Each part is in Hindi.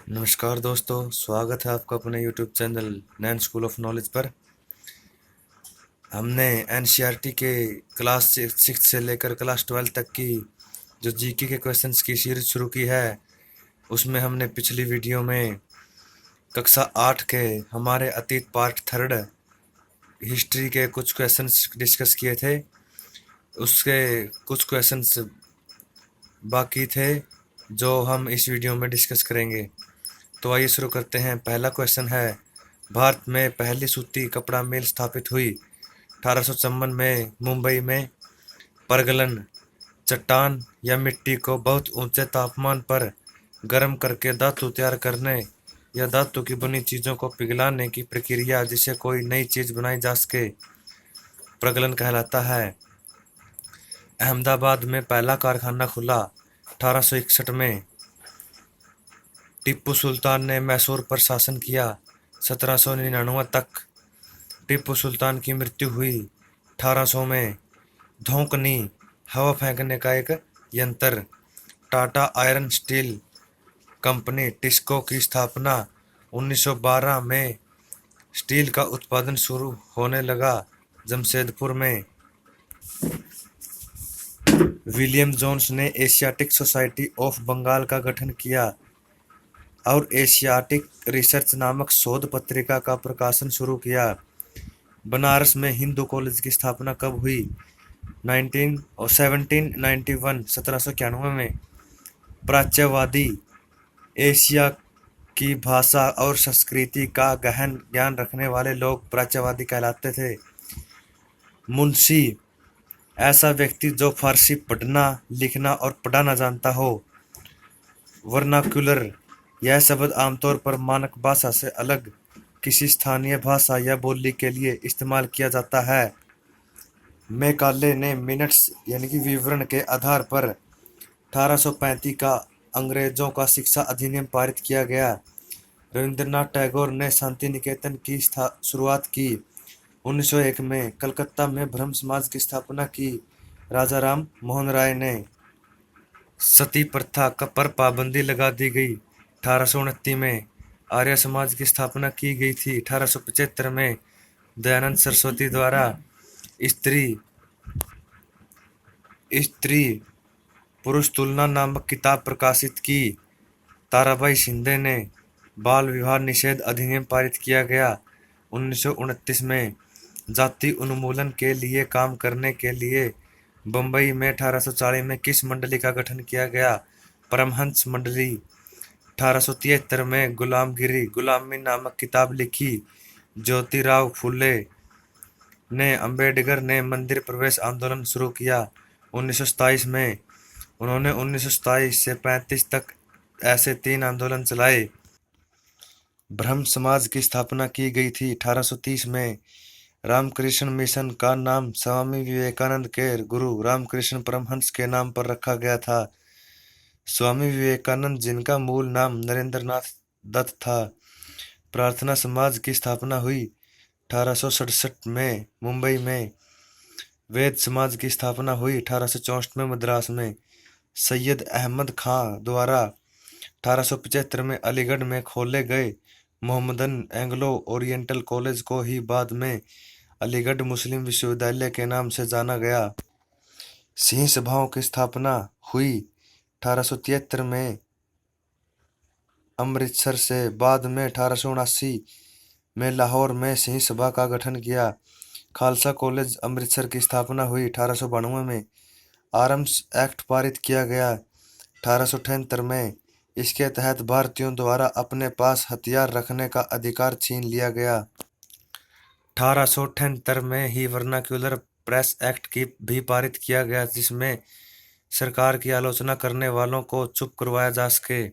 नमस्कार दोस्तों, स्वागत है आपका अपने YouTube channel Nain school of knowledge पर। हमने एनसीईआरटी के क्लास 6 से लेकर क्लास 12 तक की जो जीके के क्वेश्चंस की सीरीज शुरू की है। उसमें हमने पिछली वीडियो में कक्षा 8 के हमारे अतीत पार्ट थर्ड हिस्ट्री के कुछ क्वेश्चंस डिस्कस किए थे। उसके कुछ क्वेश्चंस बाकी थे जो हम इस वीडियो में डिस्कस करेंगे। तो आइए शुरू करते हैं। पहला क्वेश्चन है, भारत में पहली सूती कपड़ा मिल स्थापित हुई 1854 में मुंबई में। परगलन चट्टान या मिट्टी को बहुत ऊंचे तापमान पर गर्म करके धातु तैयार करने या धातु की बनी चीजों को पिघलाने की प्रक्रिया जिसे कोई नई चीज बनाई जा सके प्रगलन कहलाता है। अहमदाबाद में पहला कारखाना खुला 1861 में। टीपू सुल्तान ने मैसूर पर शासन किया 1799 तक। टीपू सुल्तान की मृत्यु हुई 1800 में। धोकनी हवा फेंकने का एक यंत्र। Tata iron steel company TISCO की स्थापना 1912 में। स्टील का उत्पादन शुरू होने लगा जमशेदपुर में। विलियम जोन्स ने एशियाटिक सोसाइटी ऑफ बंगाल का गठन किया और एशियाटिक रिसर्च नामक शोध पत्रिका का प्रकाशन शुरू किया। बनारस में हिंदू कॉलेज की स्थापना कब हुई? 1791 में। प्राच्यवादी एशिया की भाषा और संस्कृति का गहन ज्ञान रखने वाले लोग प्राच्यवादी कहलाते थे। मुंशी ऐसा व्यक्ति जो फारसी पढ़ना लिखना और पढ़ाना जानता हो। वर्नाक्युलर यह शब्द आमतौर पर मानक भाषा से अलग किसी स्थानीय भाषा या बोली के लिए इस्तेमाल किया जाता है। मैकाले ने मिनट्स यानी कि विवरण के आधार पर 1835 का अंग्रेजों का शिक्षा अधिनियम पारित किया गया। रविंद्रनाथ टैगोर ने शांति निकेतन की शुरुआत की 1901 में। कलकत्ता में ब्रह्म समाज की स्थापना की राजा राम मोहन राय ने। सती प्रथा पर पाबंदी लगा दी गई 1829 में। आर्य समाज की स्थापना की गई थी 1875 में। दयानंद सरस्वती द्वारा स्त्री स्त्री पुरुष तुलना नामक किताब प्रकाशित की। ताराबाई शिंदे ने बाल विवाह निषेध अधिनियम पारित किया गया 1929 में। जाति उन्मूलन के लिए काम करने के लिए बंबई में 1840 में किस मंडली का गठन किया गया? परमहंस मंडली। 1873 में गुलामी नामक किताब लिखी। ज्योतिराव फुले ने अंबेडकर ने मंदिर प्रवेश आंदोलन शुरू किया 1927 में। उन्होंने 1927 से 35 तक ऐसे 3 आंदोलन चलाए। ब्रह्म समाज की स्थापना की गई थी 1830 में। रामकृष्ण मिशन का नाम स्वामी विवेकानंद के गुरु रामकृष्ण परमहंस के नाम पर रखा गया था। स्वामी विवेकानंद जिनका मूल नाम नरेंद्रनाथ दत्त था। प्रार्थना समाज की स्थापना हुई 1867 में मुंबई में। वेद समाज की स्थापना हुई 1864 में मद्रास में। सैयद अहमद खां द्वारा 1875 में अलीगढ़ में खोले गए मोहम्मदन एंग्लो ओरिएंटल कॉलेज को ही बाद में अलीगढ़ मुस्लिम विश्वविद्यालय के नाम से जाना गया। सिंह सभाओं की स्थापना हुई 1873 में अमृतसर से। बाद में 1879 में लाहौर में सिंह सभा का गठन किया। खालसा कॉलेज अमृतसर की स्थापना हुई 1892 में। आर्म्स एक्ट पारित किया गया 1878 में। इसके तहत भारतीयों द्वारा अपने पास हथियार रखने का अधिकार छीन लिया गया। 1878 में ही वर्नाक्युलर प्रेस एक्ट की भी पारित किया गया, जिसमें सरकार की आलोचना करने वालों को चुप करवाया जा सके।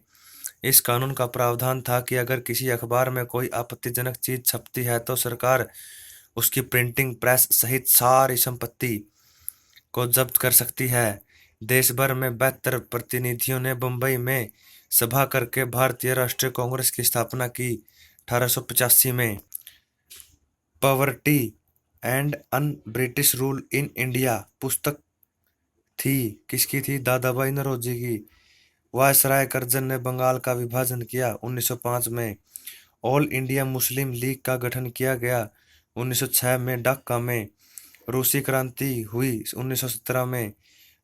इस कानून का प्रावधान था कि अगर किसी अखबार में कोई आपत्तिजनक चीज छपती है तो सरकार उसकी प्रिंटिंग प्रेस सहित सारी संपत्ति को जब्त कर सकती है। देश भर में 72 प्रतिनिधियों ने बंबई में सभा करके भारतीय राष्ट्रीय कांग्रेस की स्थापना की 1885 में। Poverty and un British rule in India पुस्तक थी किसकी थी? दादाभाई नौरोजी की। वायसराय करजन ने बंगाल का विभाजन किया। 1905 में ऑल इंडिया मुस्लिम लीग का गठन किया गया। 1906 में ढाका में रूसी क्रांति हुई। 1917 में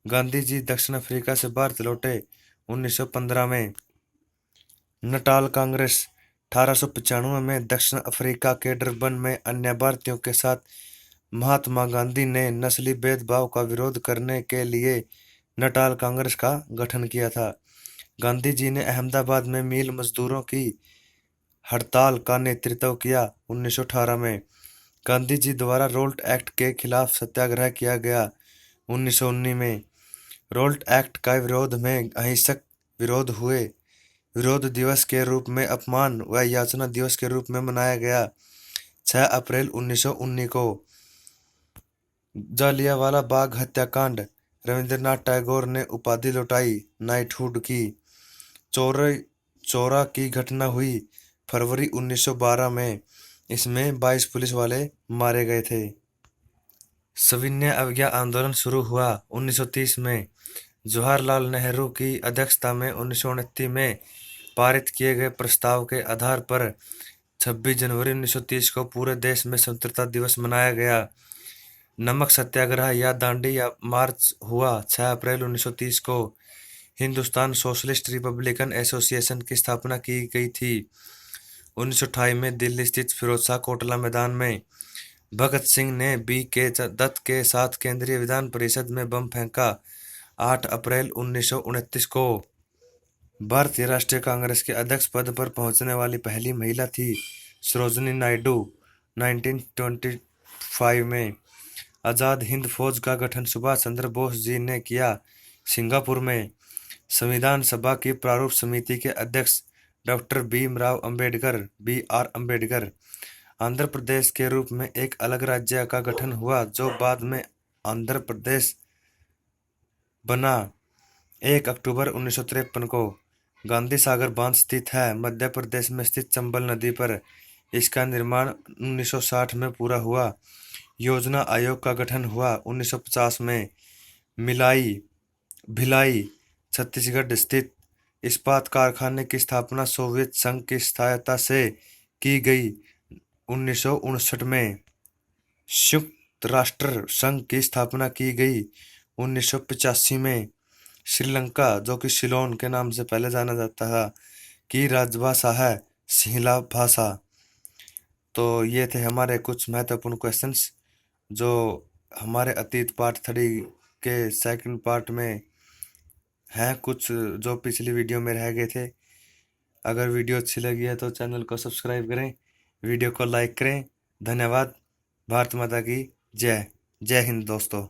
गांधी जी दक्षिण अफ्रीका से भारत लौटे। 1915 में नटाल कांग्रेस। 1895 में दक्षिण अफ्रीका के डरबन में अन्य भारतीयों के साथ महात्मा गांधी ने नस्ली भेदभाव का विरोध करने के लिए नटाल कांग्रेस का गठन किया था। गांधी जी ने अहमदाबाद में मिल मजदूरों की हड़ताल का नेतृत्व किया। 1918 में गांधी जी द्वारा रोल्ट एक्ट के खिलाफ सत्याग्रह किया गया। 1919 में रोल्ट एक्ट का विरोध में अहिंसक विरोध हुए। विरोध दिवस के रूप में अपमान व याचना दिवस के रूप में मनाया गया। 6 अप्रैल 1919 को जालियांवाला बाग हत्याकांड। रविंद्रनाथ टैगोर ने उपाधि लौटाई, नाइटहुड की। चौरा की घटना हुई फरवरी 1912 में। इसमें 22 पुलिस वाले मारे गए थे। सविनय अवज्ञा आंदोलन शुरू हुआ 1930 में। जवाहरलाल नेहरू की अध्यक्षता में 1929 में पारित किए गए प्रस्ताव के आधार पर 26 जनवरी 1930 को पूरे देश में स्वतंत्रता दिवस मनाया गया। नमक सत्याग्रह या दांडी या मार्च हुआ। 6 अप्रैल 1930 को हिंदुस्तान सोशलिस्ट रिपब्लिकन एसोसिएशन की स्थापना की गई थी। 1928 में दिल्ली स्थित फिरोजशाह कोटला मैदान में भगत सिंह ने B.K. दत्त के साथ केंद्रीय विधान परिषद में बम फेंका। 8 अप्रैल 1929 को भारतीय राष्ट्रीय कांग्रेस के अध्यक्ष पद पर पहुंचने वाली पहली महिला थी सरोजिनी नायडू। 1925 में आजाद हिंद फौज का गठन सुभाष चंद्र बोस जी ने किया। सिंगापुर में संविधान सभा की प्रारूप समिति के अध्यक्ष डॉक्टर भीमराव अंबेडकर B.R. अम्बेडकर। आंध्र प्रदेश के रूप में एक अलग राज्य का गठन हुआ जो बाद में आंध्र प्रदेश बना। 1 अक्टूबर 1953 को गांधी सागर बांध स्थित है, मध्य प्रदेश में स्थित चंबल नदी पर। इसका निर्माण 1960 में पूरा हुआ। योजना आयोग का गठन हुआ। 1950 में भिलाई छत्तीसगढ़ स्थित इस्पात कारखाने की स्थापना सोवियत संघ की सहायता से की गई। 1959 में संयुक्त राष्ट्र संघ की स्थापना की गई। 1985 में श्रीलंका, जो कि सिलोन के नाम से पहले जाना जाता था, की राजभाषा है सिंहला भाषा। तो ये थे हमारे कुछ महत्वपूर्ण क्वेश्चंस जो हमारे अतीत पार्ट 3 के सेकंड पार्ट में हैं, कुछ जो पिछली वीडियो में रह गए थे। अगर वीडियो अच्छी लगी है तो चैनल को सब्सक्राइब करें, वीडियो को लाइक करें। धन्यवाद। भारत माता की जय। जय हिंद दोस्तों।